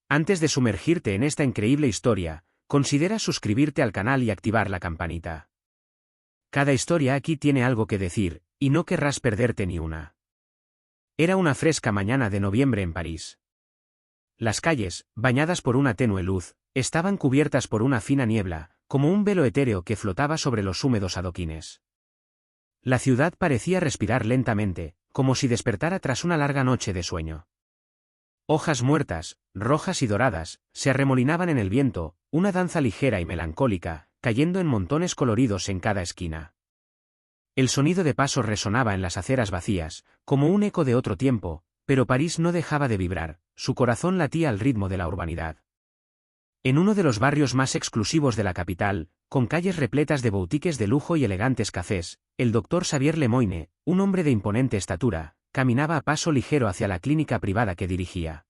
Antes de sumergirte en esta increíble historia, considera suscribirte al canal y activar la campanita. Cada historia aquí tiene algo que decir, y no querrás perderte ni una. Era una fresca mañana de noviembre en París. Las calles, bañadas por una tenue luz, estaban cubiertas por una fina niebla, como un velo etéreo que flotaba sobre los húmedos adoquines. La ciudad parecía respirar lentamente, como si despertara tras una larga noche de sueño. Hojas muertas, rojas y doradas, se arremolinaban en el viento, una danza ligera y melancólica, cayendo en montones coloridos en cada esquina. El sonido de pasos resonaba en las aceras vacías, como un eco de otro tiempo, pero París no dejaba de vibrar, su corazón latía al ritmo de la urbanidad. En uno de los barrios más exclusivos de la capital, con calles repletas de boutiques de lujo y elegantes cafés, el doctor Xavier Lemoyne, un hombre de imponente estatura, caminaba a paso ligero hacia la clínica privada que dirigía.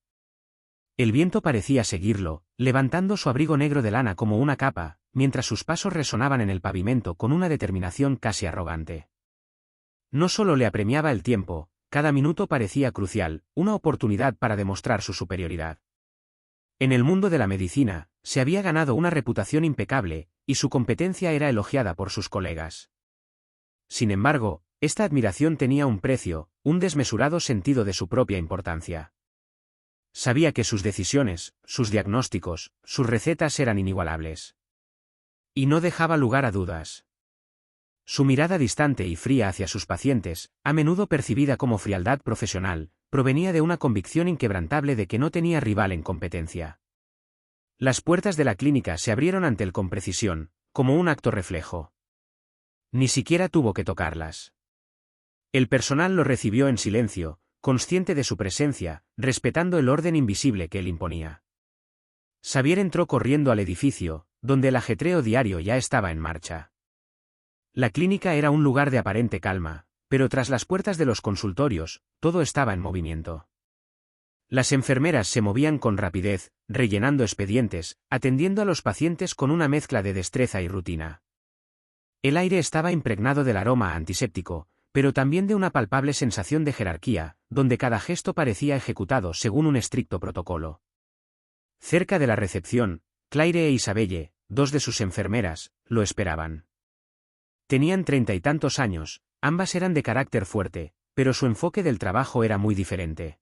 El viento parecía seguirlo, levantando su abrigo negro de lana como una capa, mientras sus pasos resonaban en el pavimento con una determinación casi arrogante. No solo le apremiaba el tiempo, cada minuto parecía crucial, una oportunidad para demostrar su superioridad. En el mundo de la medicina, se había ganado una reputación impecable, y su competencia era elogiada por sus colegas. Sin embargo, esta admiración tenía un precio, un desmesurado sentido de su propia importancia. Sabía que sus decisiones, sus diagnósticos, sus recetas eran inigualables. Y no dejaba lugar a dudas. Su mirada distante y fría hacia sus pacientes, a menudo percibida como frialdad profesional, provenía de una convicción inquebrantable de que no tenía rival en competencia. Las puertas de la clínica se abrieron ante él con precisión, como un acto reflejo. Ni siquiera tuvo que tocarlas. El personal lo recibió en silencio, consciente de su presencia, respetando el orden invisible que él imponía. Xavier entró corriendo al edificio, donde el ajetreo diario ya estaba en marcha. La clínica era un lugar de aparente calma, pero tras las puertas de los consultorios, todo estaba en movimiento. Las enfermeras se movían con rapidez, rellenando expedientes, atendiendo a los pacientes con una mezcla de destreza y rutina. El aire estaba impregnado del aroma antiséptico, pero también de una palpable sensación de jerarquía, donde cada gesto parecía ejecutado según un estricto protocolo. Cerca de la recepción, Claire e Isabelle, dos de sus enfermeras, lo esperaban. Tenían 30 y tantos años, ambas eran de carácter fuerte, pero su enfoque del trabajo era muy diferente.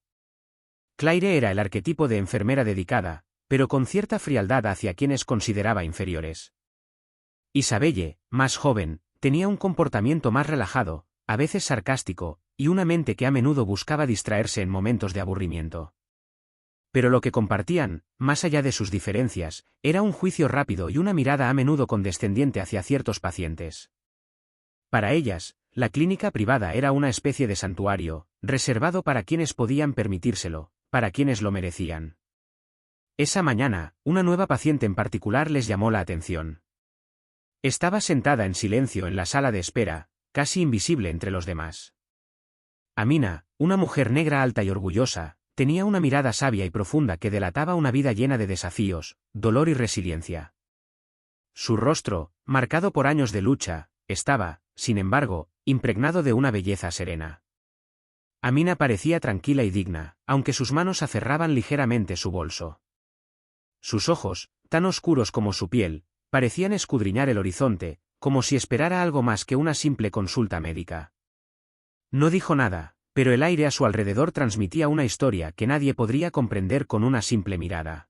Claire era el arquetipo de enfermera dedicada, pero con cierta frialdad hacia quienes consideraba inferiores. Isabelle, más joven, tenía un comportamiento más relajado, a veces sarcástico, y una mente que a menudo buscaba distraerse en momentos de aburrimiento. Pero lo que compartían, más allá de sus diferencias, era un juicio rápido y una mirada a menudo condescendiente hacia ciertos pacientes. Para ellas, la clínica privada era una especie de santuario, reservado para quienes podían permitírselo, para quienes lo merecían. Esa mañana, una nueva paciente en particular les llamó la atención. Estaba sentada en silencio en la sala de espera, casi invisible entre los demás. Amina, una mujer negra alta y orgullosa, tenía una mirada sabia y profunda que delataba una vida llena de desafíos, dolor y resiliencia. Su rostro, marcado por años de lucha, estaba, sin embargo, impregnado de una belleza serena. Amina parecía tranquila y digna, aunque sus manos aferraban ligeramente su bolso. Sus ojos, tan oscuros como su piel, parecían escudriñar el horizonte, como si esperara algo más que una simple consulta médica. No dijo nada, pero el aire a su alrededor transmitía una historia que nadie podría comprender con una simple mirada.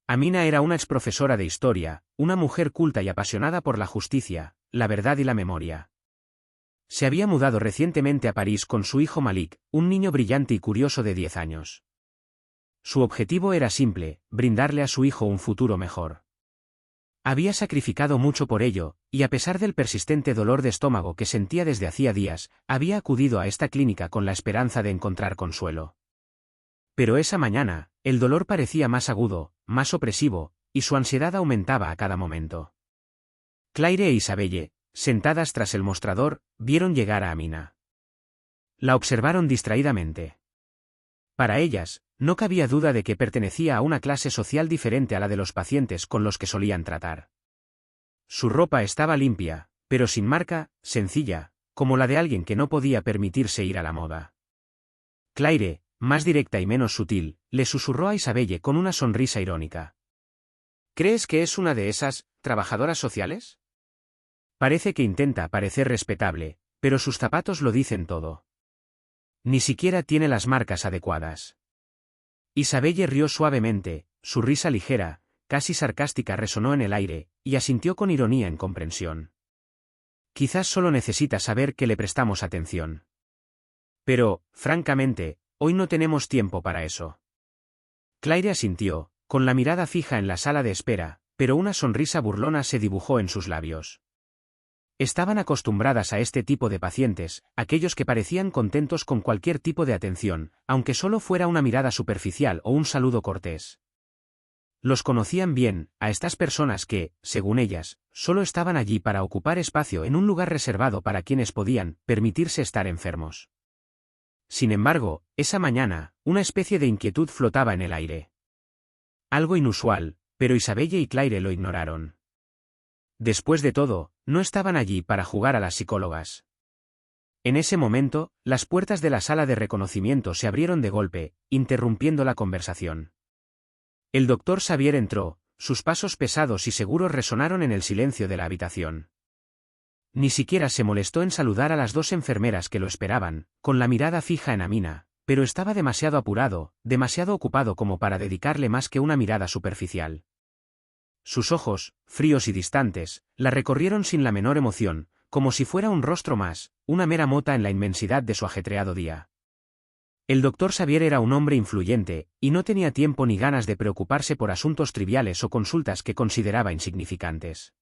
Amina era una exprofesora de historia, una mujer culta y apasionada por la justicia, la verdad y la memoria. Se había mudado recientemente a París con su hijo Malik, un niño brillante y curioso de 10 años. Su objetivo era simple, brindarle a su hijo un futuro mejor. Había sacrificado mucho por ello, y a pesar del persistente dolor de estómago que sentía desde hacía días, había acudido a esta clínica con la esperanza de encontrar consuelo. Pero esa mañana, el dolor parecía más agudo, más opresivo, y su ansiedad aumentaba a cada momento. Claire e Isabelle, sentadas tras el mostrador, vieron llegar a Amina. La observaron distraídamente. Para ellas, no cabía duda de que pertenecía a una clase social diferente a la de los pacientes con los que solían tratar. Su ropa estaba limpia, pero sin marca, sencilla, como la de alguien que no podía permitirse ir a la moda. Claire, más directa y menos sutil, le susurró a Isabelle con una sonrisa irónica. ¿Crees que es una de esas trabajadoras sociales? Parece que intenta parecer respetable, pero sus zapatos lo dicen todo. Ni siquiera tiene las marcas adecuadas. Isabelle rió suavemente, su risa ligera, casi sarcástica resonó en el aire, y asintió con ironía en comprensión. Quizás solo necesita saber que le prestamos atención. Pero, francamente, hoy no tenemos tiempo para eso. Claire asintió, con la mirada fija en la sala de espera, pero una sonrisa burlona se dibujó en sus labios. Estaban acostumbradas a este tipo de pacientes, aquellos que parecían contentos con cualquier tipo de atención, aunque solo fuera una mirada superficial o un saludo cortés. Los conocían bien, a estas personas que, según ellas, solo estaban allí para ocupar espacio en un lugar reservado para quienes podían permitirse estar enfermos. Sin embargo, esa mañana, una especie de inquietud flotaba en el aire. Algo inusual, pero Isabelle y Claire lo ignoraron. Después de todo, no estaban allí para jugar a las psicólogas. En ese momento, las puertas de la sala de reconocimiento se abrieron de golpe, interrumpiendo la conversación. El doctor Xavier entró, sus pasos pesados y seguros resonaron en el silencio de la habitación. Ni siquiera se molestó en saludar a las dos enfermeras que lo esperaban, con la mirada fija en Amina, pero estaba demasiado apurado, demasiado ocupado como para dedicarle más que una mirada superficial. Sus ojos, fríos y distantes, la recorrieron sin la menor emoción, como si fuera un rostro más, una mera mota en la inmensidad de su ajetreado día. El doctor Xavier era un hombre influyente, y no tenía tiempo ni ganas de preocuparse por asuntos triviales o consultas que consideraba insignificantes.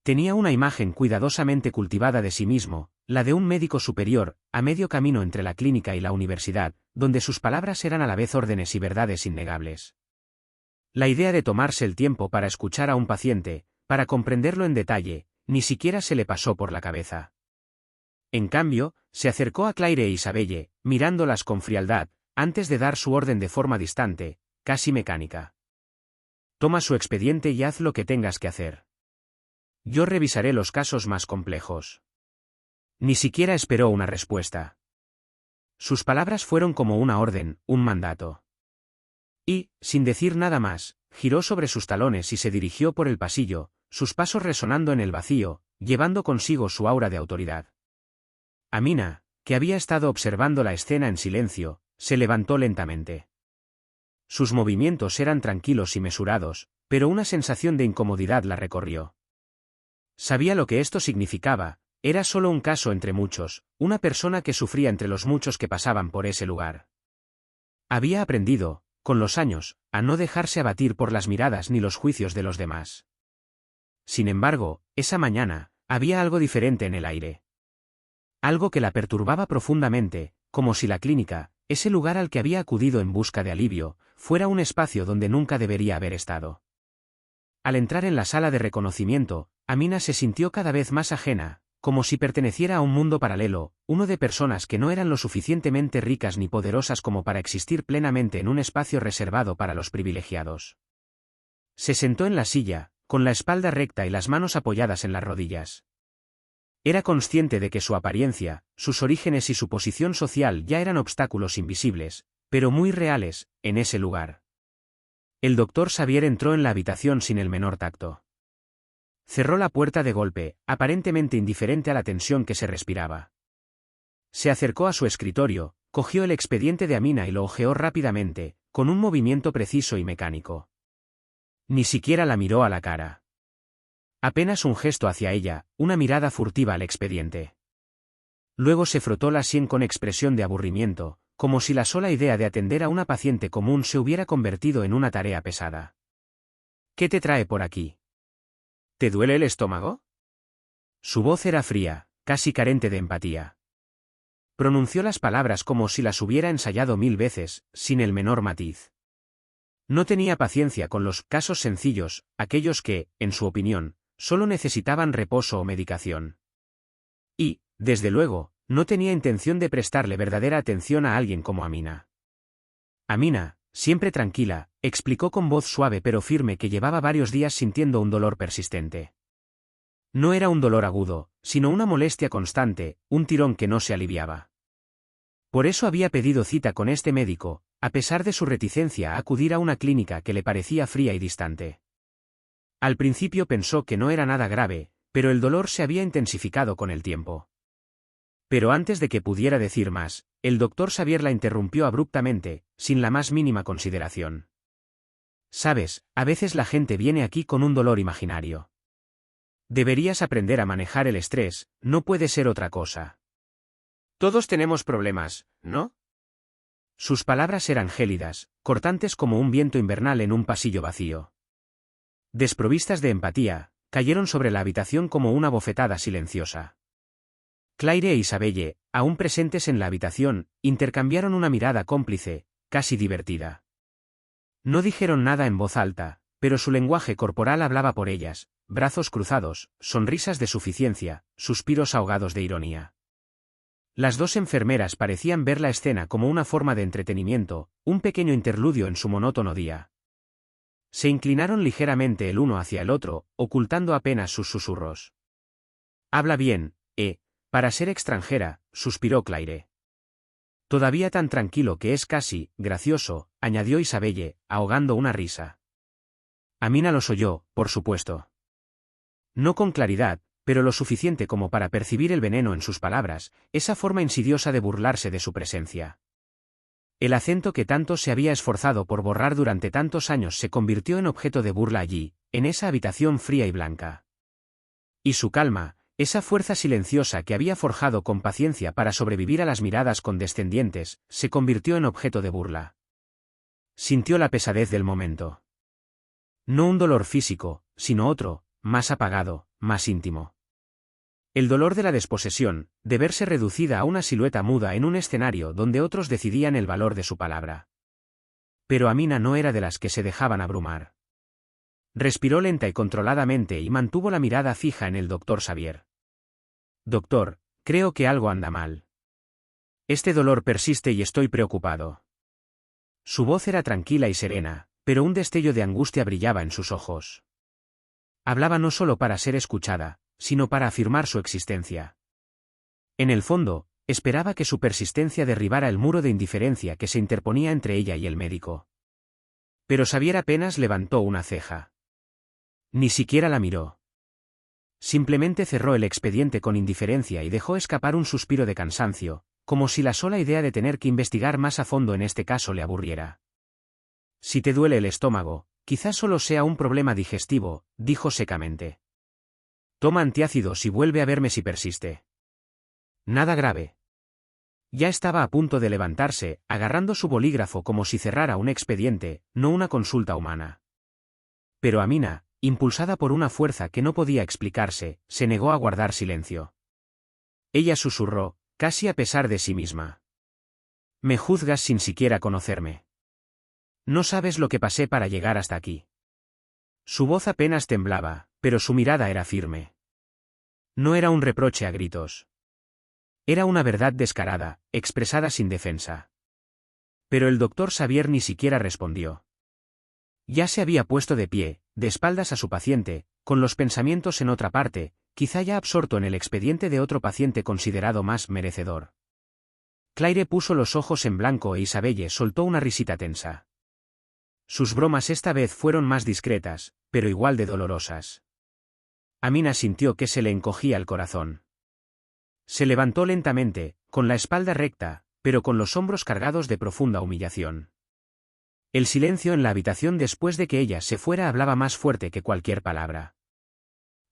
Tenía una imagen cuidadosamente cultivada de sí mismo, la de un médico superior, a medio camino entre la clínica y la universidad, donde sus palabras eran a la vez órdenes y verdades innegables. La idea de tomarse el tiempo para escuchar a un paciente, para comprenderlo en detalle, ni siquiera se le pasó por la cabeza. En cambio, se acercó a Claire e Isabelle, mirándolas con frialdad, antes de dar su orden de forma distante, casi mecánica. Toma su expediente y haz lo que tengas que hacer. Yo revisaré los casos más complejos. Ni siquiera esperó una respuesta. Sus palabras fueron como una orden, un mandato. Y, sin decir nada más, giró sobre sus talones y se dirigió por el pasillo, sus pasos resonando en el vacío, llevando consigo su aura de autoridad. Amina, que había estado observando la escena en silencio, se levantó lentamente. Sus movimientos eran tranquilos y mesurados, pero una sensación de incomodidad la recorrió. Sabía lo que esto significaba, era solo un caso entre muchos, una persona que sufría entre los muchos que pasaban por ese lugar. Había aprendido, con los años, a no dejarse abatir por las miradas ni los juicios de los demás. Sin embargo, esa mañana, había algo diferente en el aire. Algo que la perturbaba profundamente, como si la clínica, ese lugar al que había acudido en busca de alivio, fuera un espacio donde nunca debería haber estado. Al entrar en la sala de reconocimiento, Amina se sintió cada vez más ajena, como si perteneciera a un mundo paralelo, uno de personas que no eran lo suficientemente ricas ni poderosas como para existir plenamente en un espacio reservado para los privilegiados. Se sentó en la silla, con la espalda recta y las manos apoyadas en las rodillas. Era consciente de que su apariencia, sus orígenes y su posición social ya eran obstáculos invisibles, pero muy reales, en ese lugar. El doctor Xavier entró en la habitación sin el menor tacto. Cerró la puerta de golpe, aparentemente indiferente a la tensión que se respiraba. Se acercó a su escritorio, cogió el expediente de Amina y lo hojeó rápidamente, con un movimiento preciso y mecánico. Ni siquiera la miró a la cara. Apenas un gesto hacia ella, una mirada furtiva al expediente. Luego se frotó la sien con expresión de aburrimiento, como si la sola idea de atender a una paciente común se hubiera convertido en una tarea pesada. ¿Qué te trae por aquí? ¿Te duele el estómago? Su voz era fría, casi carente de empatía. Pronunció las palabras como si las hubiera ensayado 1000 veces, sin el menor matiz. No tenía paciencia con los casos sencillos, aquellos que, en su opinión, solo necesitaban reposo o medicación. Y, desde luego, no tenía intención de prestarle verdadera atención a alguien como Amina. Amina, siempre tranquila, explicó con voz suave pero firme que llevaba varios días sintiendo un dolor persistente. No era un dolor agudo, sino una molestia constante, un tirón que no se aliviaba. Por eso había pedido cita con este médico, a pesar de su reticencia a acudir a una clínica que le parecía fría y distante. Al principio pensó que no era nada grave, pero el dolor se había intensificado con el tiempo. Pero antes de que pudiera decir más, el doctor Xavier la interrumpió abruptamente, sin la más mínima consideración. Sabes, a veces la gente viene aquí con un dolor imaginario. Deberías aprender a manejar el estrés, no puede ser otra cosa. Todos tenemos problemas, ¿no? Sus palabras eran gélidas, cortantes como un viento invernal en un pasillo vacío. Desprovistas de empatía, cayeron sobre la habitación como una bofetada silenciosa. Claire e Isabelle, aún presentes en la habitación, intercambiaron una mirada cómplice, casi divertida. No dijeron nada en voz alta, pero su lenguaje corporal hablaba por ellas, brazos cruzados, sonrisas de suficiencia, suspiros ahogados de ironía. Las dos enfermeras parecían ver la escena como una forma de entretenimiento, un pequeño interludio en su monótono día. Se inclinaron ligeramente el uno hacia el otro, ocultando apenas sus susurros. «Habla bien, para ser extranjera», suspiró Claire. «Todavía tan tranquilo que es casi gracioso», añadió Isabelle, ahogando una risa. Amina los oyó, por supuesto. No con claridad, pero lo suficiente como para percibir el veneno en sus palabras, esa forma insidiosa de burlarse de su presencia. El acento que tanto se había esforzado por borrar durante tantos años se convirtió en objeto de burla allí, en esa habitación fría y blanca. Y su calma, esa fuerza silenciosa que había forjado con paciencia para sobrevivir a las miradas condescendientes, se convirtió en objeto de burla. Sintió la pesadez del momento. No un dolor físico, sino otro, más apagado, más íntimo. El dolor de la desposesión, de verse reducida a una silueta muda en un escenario donde otros decidían el valor de su palabra. Pero Amina no era de las que se dejaban abrumar. Respiró lenta y controladamente y mantuvo la mirada fija en el doctor Xavier. «Doctor, creo que algo anda mal. Este dolor persiste y estoy preocupado». Su voz era tranquila y serena, pero un destello de angustia brillaba en sus ojos. Hablaba no solo para ser escuchada, sino para afirmar su existencia. En el fondo, esperaba que su persistencia derribara el muro de indiferencia que se interponía entre ella y el médico. Pero Xavier apenas levantó una ceja. Ni siquiera la miró. Simplemente cerró el expediente con indiferencia y dejó escapar un suspiro de cansancio, como si la sola idea de tener que investigar más a fondo en este caso le aburriera. «Si te duele el estómago, quizás solo sea un problema digestivo», dijo secamente. «Toma antiácidos y vuelve a verme si persiste». «Nada grave». Ya estaba a punto de levantarse, agarrando su bolígrafo como si cerrara un expediente, no una consulta humana. Pero Amina, impulsada por una fuerza que no podía explicarse, se negó a guardar silencio. Ella susurró, casi a pesar de sí misma. «Me juzgas sin siquiera conocerme. No sabes lo que pasé para llegar hasta aquí». Su voz apenas temblaba, pero su mirada era firme. No era un reproche a gritos. Era una verdad descarada, expresada sin defensa. Pero el doctor Xavier ni siquiera respondió. Ya se había puesto de pie, de espaldas a su paciente, con los pensamientos en otra parte, quizá ya absorto en el expediente de otro paciente considerado más merecedor. Claire puso los ojos en blanco e Isabelle soltó una risita tensa. Sus bromas esta vez fueron más discretas, pero igual de dolorosas. Amina sintió que se le encogía el corazón. Se levantó lentamente, con la espalda recta, pero con los hombros cargados de profunda humillación. El silencio en la habitación después de que ella se fuera hablaba más fuerte que cualquier palabra.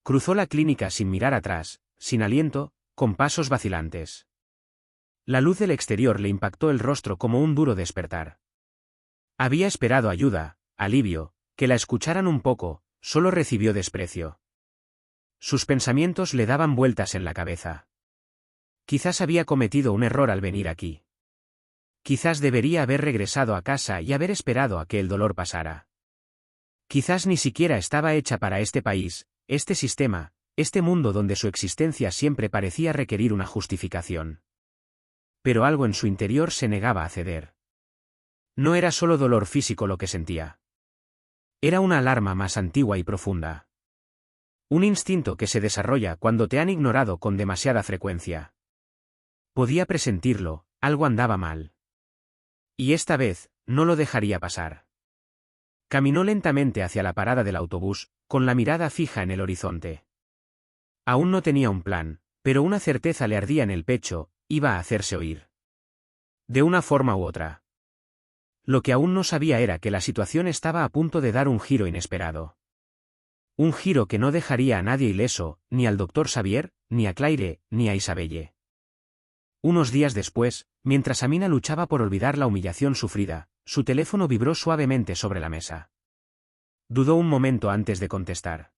Cruzó la clínica sin mirar atrás, sin aliento, con pasos vacilantes. La luz del exterior le impactó el rostro como un duro despertar. Había esperado ayuda, alivio, que la escucharan un poco, solo recibió desprecio. Sus pensamientos le daban vueltas en la cabeza. Quizás había cometido un error al venir aquí. Quizás debería haber regresado a casa y haber esperado a que el dolor pasara. Quizás ni siquiera estaba hecha para este país, este sistema, este mundo donde su existencia siempre parecía requerir una justificación. Pero algo en su interior se negaba a ceder. No era solo dolor físico lo que sentía. Era una alarma más antigua y profunda. Un instinto que se desarrolla cuando te han ignorado con demasiada frecuencia. Podía presentirlo, Algo andaba mal. Y esta vez, no lo dejaría pasar. Caminó lentamente hacia la parada del autobús, con la mirada fija en el horizonte. Aún no tenía un plan, pero una certeza le ardía en el pecho: iba a hacerse oír. De una forma u otra. Lo que aún no sabía era que la situación estaba a punto de dar un giro inesperado. Un giro que no dejaría a nadie ileso, ni al doctor Xavier, ni a Claire, ni a Isabelle. Unos días después, mientras Amina luchaba por olvidar la humillación sufrida, su teléfono vibró suavemente sobre la mesa. Dudó un momento antes de contestar.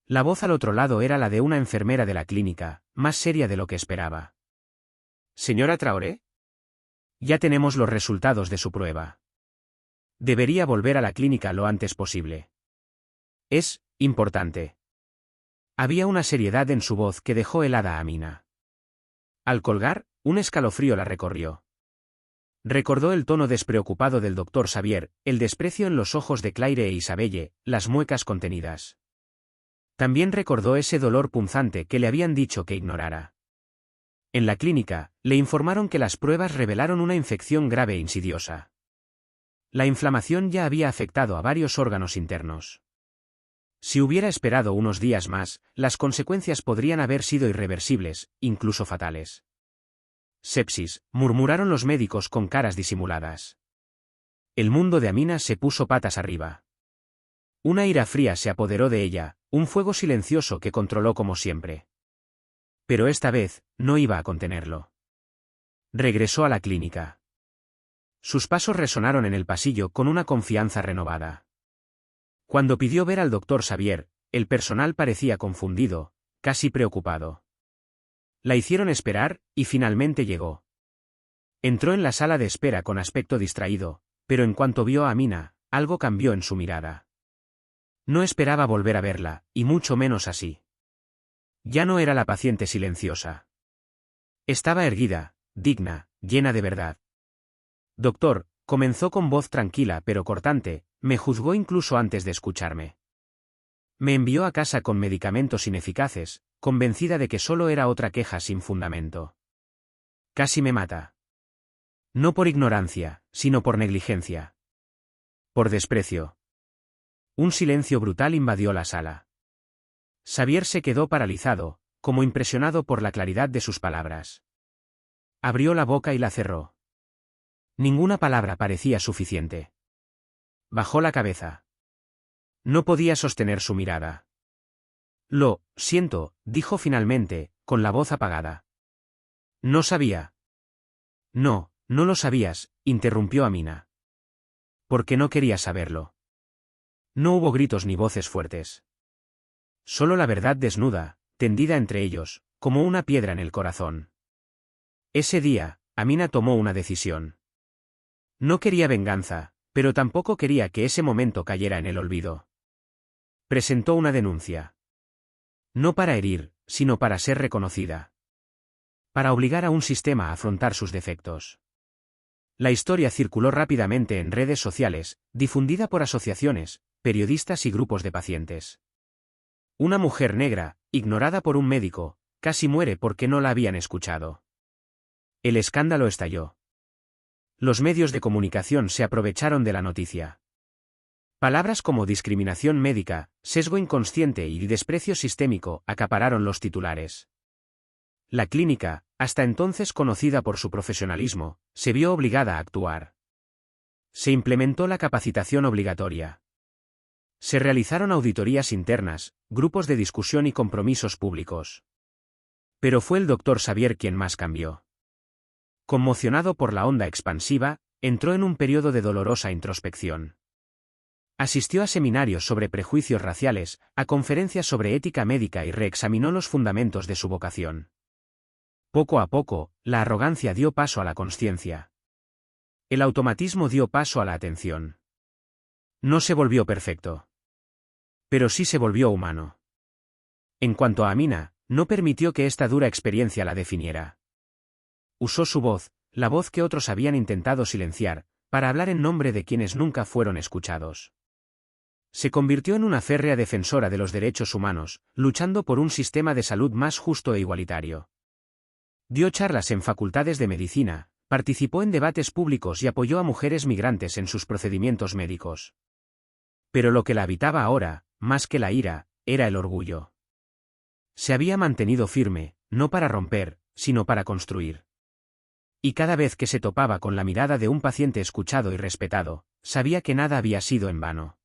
La voz al otro lado era la de una enfermera de la clínica, más seria de lo que esperaba. «¿Señora Traoré? Ya tenemos los resultados de su prueba. Debería volver a la clínica lo antes posible. Es importante». Había una seriedad en su voz que dejó helada a Amina. Al colgar, un escalofrío la recorrió. Recordó el tono despreocupado del doctor Xavier, el desprecio en los ojos de Claire e Isabelle, las muecas contenidas. También recordó ese dolor punzante que le habían dicho que ignorara. En la clínica, le informaron que las pruebas revelaron una infección grave e insidiosa. La inflamación ya había afectado a varios órganos internos. Si hubiera esperado unos días más, las consecuencias podrían haber sido irreversibles, incluso fatales. «Sepsis», murmuraron los médicos con caras disimuladas. El mundo de Amina se puso patas arriba. Una ira fría se apoderó de ella, un fuego silencioso que controló como siempre. Pero esta vez, no iba a contenerlo. Regresó a la clínica. Sus pasos resonaron en el pasillo con una confianza renovada. Cuando pidió ver al doctor Xavier, el personal parecía confundido, casi preocupado. La hicieron esperar, y finalmente llegó. Entró en la sala de espera con aspecto distraído, pero en cuanto vio a Amina, algo cambió en su mirada. No esperaba volver a verla, y mucho menos así. Ya no era la paciente silenciosa. Estaba erguida, digna, llena de verdad. «Doctor», comenzó con voz tranquila pero cortante, «me juzgó incluso antes de escucharme. Me envió a casa con medicamentos ineficaces, convencida de que solo era otra queja sin fundamento. Casi me mata. No por ignorancia, sino por negligencia. Por desprecio». Un silencio brutal invadió la sala. Xavier se quedó paralizado, como impresionado por la claridad de sus palabras. Abrió la boca y la cerró. Ninguna palabra parecía suficiente. Bajó la cabeza. No podía sostener su mirada. «Lo siento», dijo finalmente, con la voz apagada. «No sabía». «No, no lo sabías», interrumpió Amina. «Porque no quería saberlo». No hubo gritos ni voces fuertes. Solo la verdad desnuda, tendida entre ellos, como una piedra en el corazón. Ese día, Amina tomó una decisión. No quería venganza, pero tampoco quería que ese momento cayera en el olvido. Presentó una denuncia. No para herir, sino para ser reconocida. Para obligar a un sistema a afrontar sus defectos. La historia circuló rápidamente en redes sociales, difundida por asociaciones, periodistas y grupos de pacientes. Una mujer negra, ignorada por un médico, casi muere porque no la habían escuchado. El escándalo estalló. Los medios de comunicación se aprovecharon de la noticia. Palabras como discriminación médica, sesgo inconsciente y desprecio sistémico acapararon los titulares. La clínica, hasta entonces conocida por su profesionalismo, se vio obligada a actuar. Se implementó la capacitación obligatoria. Se realizaron auditorías internas, grupos de discusión y compromisos públicos. Pero fue el doctor Xavier quien más cambió. Conmocionado por la onda expansiva, entró en un periodo de dolorosa introspección. Asistió a seminarios sobre prejuicios raciales, a conferencias sobre ética médica y reexaminó los fundamentos de su vocación. Poco a poco, la arrogancia dio paso a la consciencia. El automatismo dio paso a la atención. No se volvió perfecto. Pero sí se volvió humano. En cuanto a Amina, no permitió que esta dura experiencia la definiera. Usó su voz, la voz que otros habían intentado silenciar, para hablar en nombre de quienes nunca fueron escuchados. Se convirtió en una férrea defensora de los derechos humanos, luchando por un sistema de salud más justo e igualitario. Dio charlas en facultades de medicina, Participó en debates públicos y apoyó a mujeres migrantes en sus procedimientos médicos. Pero lo que la habitaba ahora, más que la ira, era el orgullo. Se había mantenido firme, no para romper, sino para construir. Y cada vez que se topaba con la mirada de un paciente escuchado y respetado, sabía que nada había sido en vano.